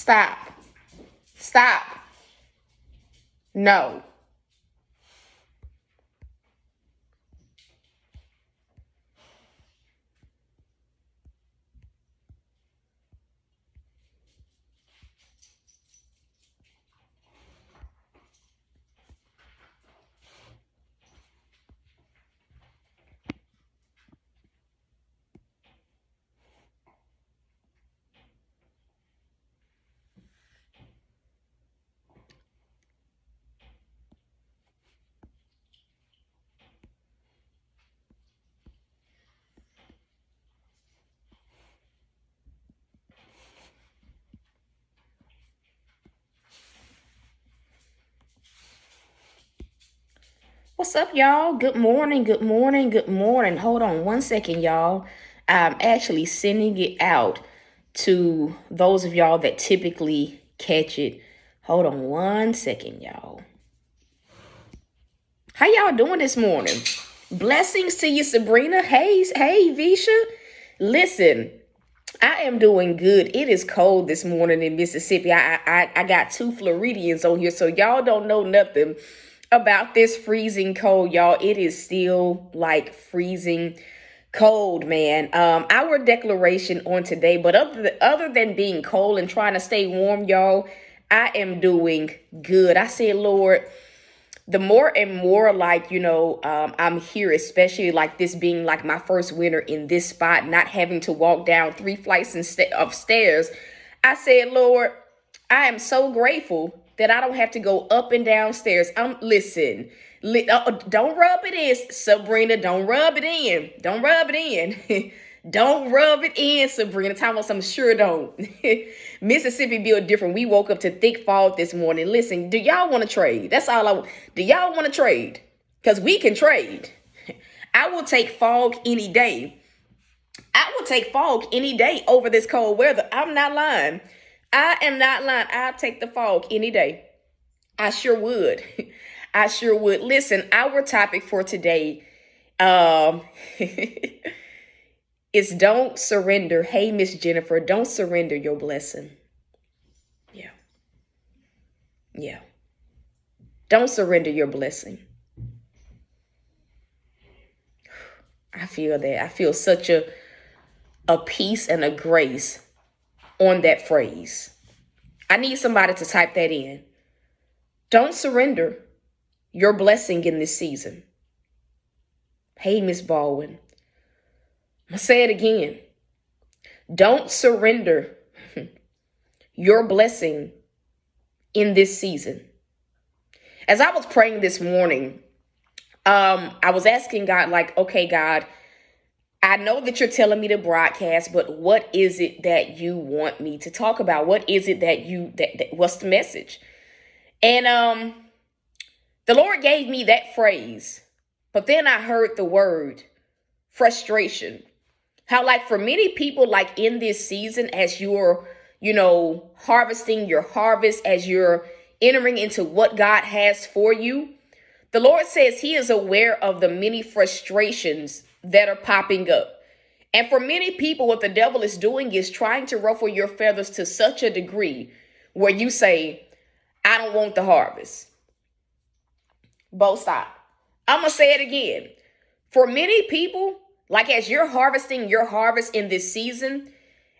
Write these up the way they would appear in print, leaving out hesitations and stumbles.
Stop. Stop. No. What's up, y'all? Good morning, good morning, good morning. Hold on one second, y'all. I'm actually sending it out to those of y'all that typically catch it. Hold on one second, y'all. How y'all doing this morning? Blessings to you, Sabrina. Hey, Visha. Listen, I am doing good. It is cold this morning in Mississippi. I got two Floridians on here, so y'all don't know nothing about this freezing cold, y'all. It is still like freezing cold, man. Our declaration on today, but other than being cold and trying to stay warm, y'all, I am doing good. I said, Lord, the more and more I'm here, especially like this being like my first winter in this spot, not having to walk down 3 flights of stairs. I said, Lord, I am so grateful that I don't have to go up and down stairs. Listen, don't rub it in, Sabrina. Don't rub it in. Don't rub it in. Don't rub it in, Sabrina. Time about some sure don't. Mississippi built different. We woke up to thick fog this morning. Listen, do y'all want to trade? That's all I want. Do y'all want to trade? Because we can trade. I will take fog any day. I will take fog any day over this cold weather. I'm not lying. I am not lying. I'll take the fog any day. I sure would. I sure would. Listen, our topic for today is don't surrender. Hey, Miss Jennifer, don't surrender your blessing. Yeah. Yeah. Don't surrender your blessing. I feel that. I feel such a peace and a grace on that phrase. I need somebody to type that in. Don't surrender your blessing in this season. Hey, Miss Baldwin. I'm going to say it again. Don't surrender your blessing in this season. As I was praying this morning, I was asking God, like, okay, God, I know that you're telling me to broadcast, but what is it that you want me to talk about? What is it what's the message? And the Lord gave me that phrase, but then I heard the word frustration. How like for many people, like in this season, as you're, harvesting your harvest, as you're entering into what God has for you, the Lord says he is aware of the many frustrations that are popping up. And for many people, what the devil is doing is trying to ruffle your feathers to such a degree where you say, I don't want the harvest. Both stop. I'm going to say it again. For many people, like as you're harvesting your harvest in this season,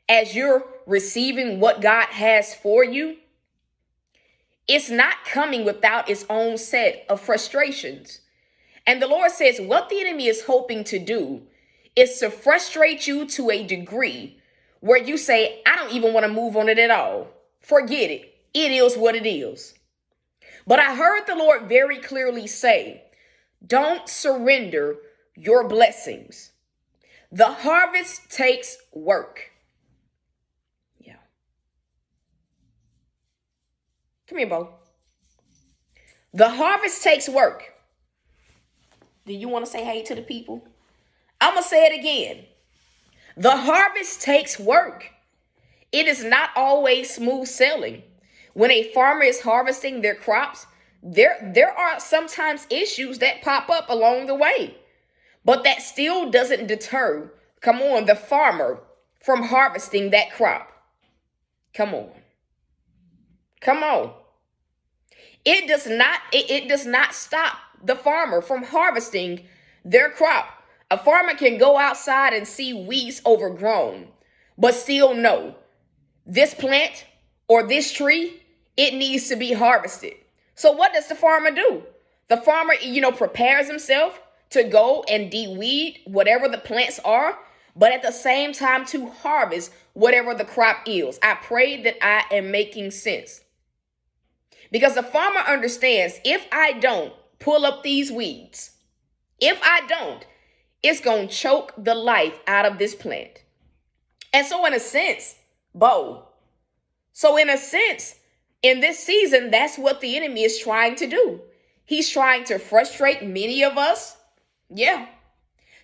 as you're receiving what God has for you, it's not coming without its own set of frustrations. And the Lord says what the enemy is hoping to do is to frustrate you to a degree where you say, I don't even want to move on it at all. Forget it. It is what it is. But I heard the Lord very clearly say, don't surrender your blessings. The harvest takes work. Yeah. Come here, Bo. The harvest takes work. Do you want to say hey to the people? I'm going to say it again. The harvest takes work. It is not always smooth sailing. When a farmer is harvesting their crops, there are sometimes issues that pop up along the way. But that still doesn't deter, the farmer from harvesting that crop. Come on. Come on. It does not stop the farmer from harvesting their crop. A farmer can go outside and see weeds overgrown, but still know this plant or this tree, it needs to be harvested. So what does the farmer do? The farmer, prepares himself to go and de-weed whatever the plants are, but at the same time to harvest whatever the crop is. I pray that I am making sense. Because the farmer understands, if I don't pull up these weeds, if I don't, it's going to choke the life out of this plant. And so in a sense, in this season, that's what the enemy is trying to do. He's trying to frustrate many of us. Yeah.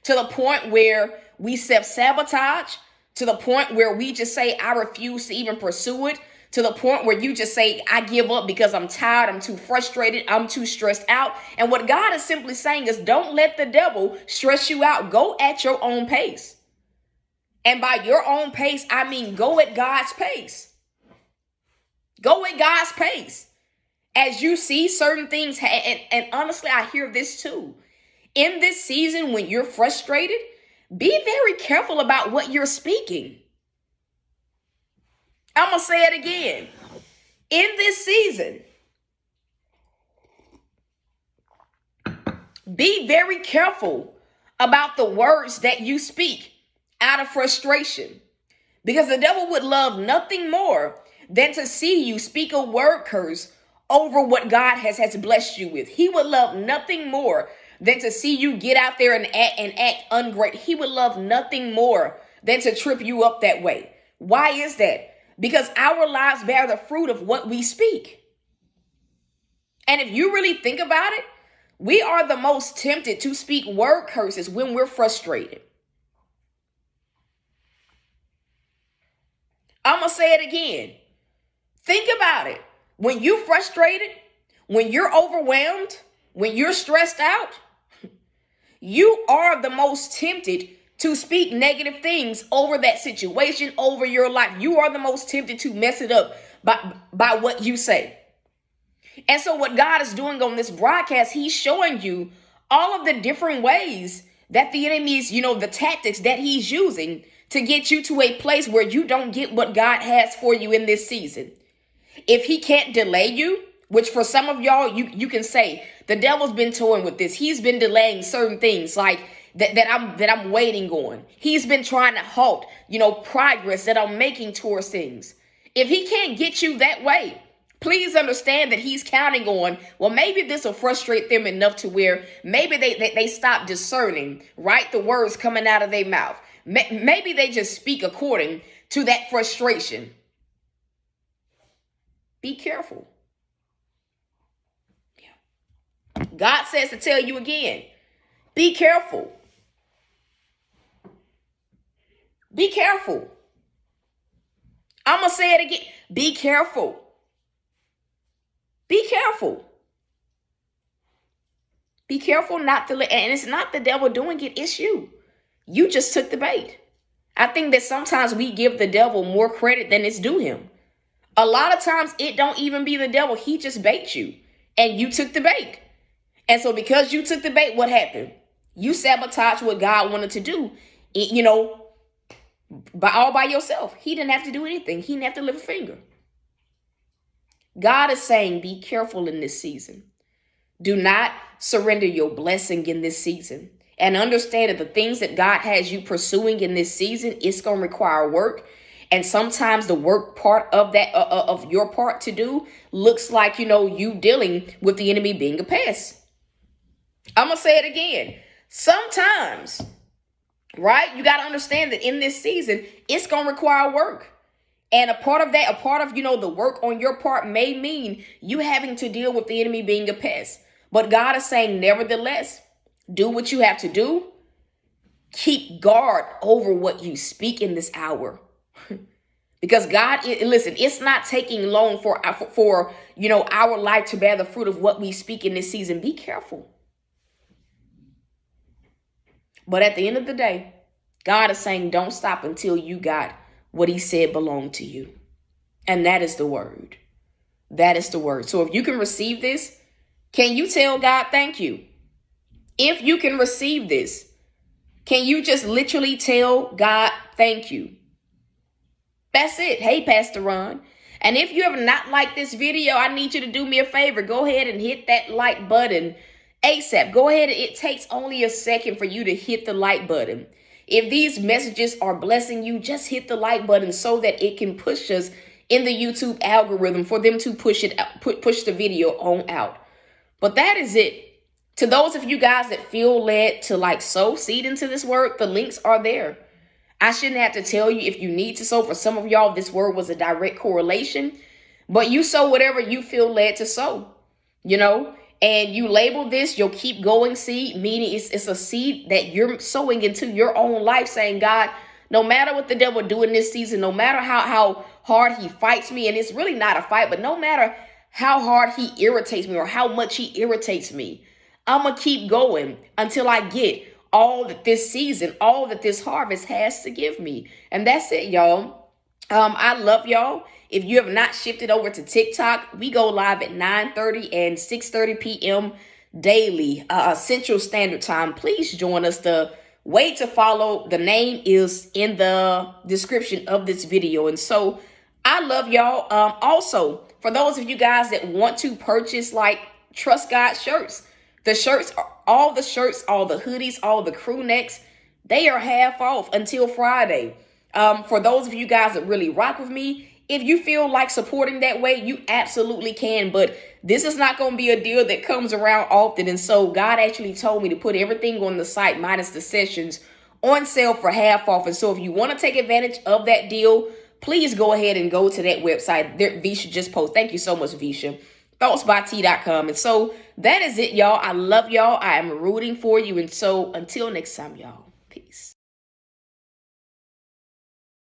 To the point where we self-sabotage, to the point where we just say, I refuse to even pursue it, to the point where you just say, I give up because I'm tired, I'm too frustrated, I'm too stressed out. And what God is simply saying is, don't let the devil stress you out. Go at your own pace. And by your own pace, I mean go at God's pace. Go at God's pace. As you see certain things, and honestly, I hear this too. In this season, when you're frustrated, be very careful about what you're speaking. I'm going to say it again. In this season, be very careful about the words that you speak out of frustration, because the devil would love nothing more than to see you speak a word curse over what God has blessed you with. He would love nothing more than to see you get out there and act ungrateful. He would love nothing more than to trip you up that way. Why is that? Because our lives bear the fruit of what we speak. And if you really think about it, we are the most tempted to speak word curses when we're frustrated. I'm going to say it again. Think about it. When you're frustrated, when you're overwhelmed, when you're stressed out, you are the most tempted to speak negative things over that situation, over your life. You are the most tempted to mess it up by what you say. And so what God is doing on this broadcast, he's showing you all of the different ways that the enemy's, the tactics that he's using to get you to a place where you don't get what God has for you in this season. If he can't delay you, which for some of y'all, you can say, the devil's been toying with this. He's been delaying certain things like that I'm waiting on. He's been trying to halt, progress that I'm making towards things. If he can't get you that way, please understand that he's counting on, well, maybe this will frustrate them enough to where maybe they stop discerning, right? The words coming out of their mouth. Maybe they just speak according to that frustration. Be careful. Yeah. God says to tell you again, be careful. Be careful. I'm going to say it again. Be careful. Be careful. Be careful not to let, and it's not the devil doing it, it's you. You just took the bait. I think that sometimes we give the devil more credit than it's due him. A lot of times it don't even be the devil. He just baits you and you took the bait. And so because you took the bait, what happened? You sabotaged what God wanted to do, by yourself. He didn't have to do anything. He didn't have to lift a finger. God is saying, be careful in this season. Do not surrender your blessing in this season. And understand that the things that God has you pursuing in this season, it's going to require work. And sometimes the work part of that, of your part to do, looks like, you dealing with the enemy being a pest. I'm going to say it again. Sometimes, right? You got to understand that in this season, it's going to require work. And a part of the work on your part may mean you having to deal with the enemy being a pest. But God is saying, nevertheless, do what you have to do. Keep guard over what you speak in this hour. Because God, listen, it's not taking long for our life to bear the fruit of what we speak in this season. Be careful. But at the end of the day, God is saying, don't stop until you got what he said belonged to you. And that is the word. That is the word. So if you can receive this, can you tell God thank you? If you can receive this, can you just literally tell God thank you? That's it. Hey, Pastor Ron. And if you have not liked this video, I need you to do me a favor. Go ahead and hit that like button ASAP. Go ahead. It takes only a second for you to hit the like button. If these messages are blessing you, just hit the like button so that it can push us in the YouTube algorithm for them to push the video on out. But that is it. To those of you guys that feel led to sow seed into this word, the links are there. I shouldn't have to tell you if you need to sow. For some of y'all, this word was a direct correlation, but you sow whatever you feel led to sow, and you label this your keep going seed, meaning it's a seed that you're sowing into your own life, saying, God, no matter what the devil do in this season, no matter how hard he fights me, and it's really not a fight, but no matter how hard he irritates me or how much he irritates me, I'm going to keep going until I get all that this season, all that this harvest has to give me. And that's it, y'all. I love y'all. If you have not shifted over to TikTok, we go live at 9:30 and 6:30 p.m. daily, Central Standard Time. Please join us. The way to follow, the name is in the description of this video. And so I love y'all. Also, for those of you guys that want to purchase Trust God shirts, all the hoodies, all the crew necks, they are half off until Friday. For those of you guys that really rock with me, if you feel like supporting that way, you absolutely can. But this is not going to be a deal that comes around often. And so God actually told me to put everything on the site minus the sessions on sale for half off. And so if you want to take advantage of that deal, please go ahead and go to that website. There, Visha just posted. Thank you so much, Visha. thoughtsbyt.com. And so that is it, y'all. I love y'all. I am rooting for you. And so until next time, y'all.